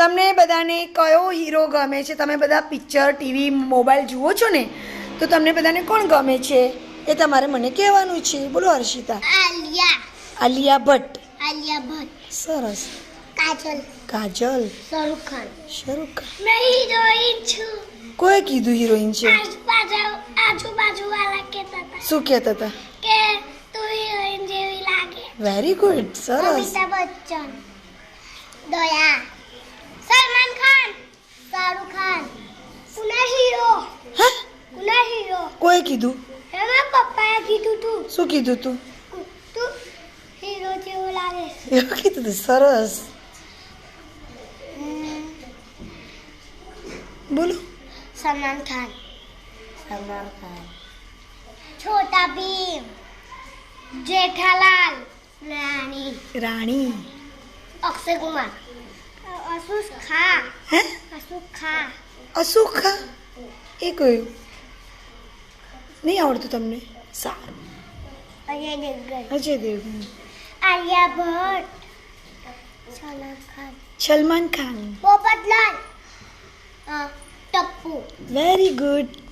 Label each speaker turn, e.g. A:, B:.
A: તમને બધાને કયો હીરો ગમે છે? તમે બધા પિક્ચર ટીવી મોબાઈલ જુઓ છો ને, તો તમને બધાને કોણ ગમે છે એ તમારે મને કહેવાનું છે. બોલો હર્ષિતા. આલિયા ભટ્ટ. સરસ. કાજલ. શાહરુખ ખાન.
B: मैं हीरोइन છું.
A: કોઈ કીધું હિરોઈન છે?
B: આજુબાજુ વાળા કહેતા હતા
A: શું કહેતા હતા?
B: કે તું હિરોઈન જેવી લાગે.
A: Very good. સરસ.
B: અમિતાભ બચ્ચન, દયા, સલમાન ખાન, શાહરુખ ખાન. કુના હીરો?
A: હા,
B: કુના હીરો?
A: કોઈ કીધું?
B: એમાં પપ્પાએ કીધું તું
A: શું કીધું તું?
B: તું હીરો જેવો લાગે.
A: એવું કીધું તું. સરસ. બોલો.
B: સલમાન ખાન. છોટા ભીમ, જેઠાલાલ,
A: રાણી.
B: અક્ષય કુમાર, અસુસ ખા.
A: હે?
B: અસુસ ખા.
A: અસુખા એ કયું? નહીં આવડતું તમને? સારું.
B: અજય દેવગન,
A: અજય દેવગન.
B: આલિયા ભટ્ટ, સલમાન ખાન,
A: સલમાન ખાન.
B: પોપટલાલ, ટપ્પુ.
A: Very good.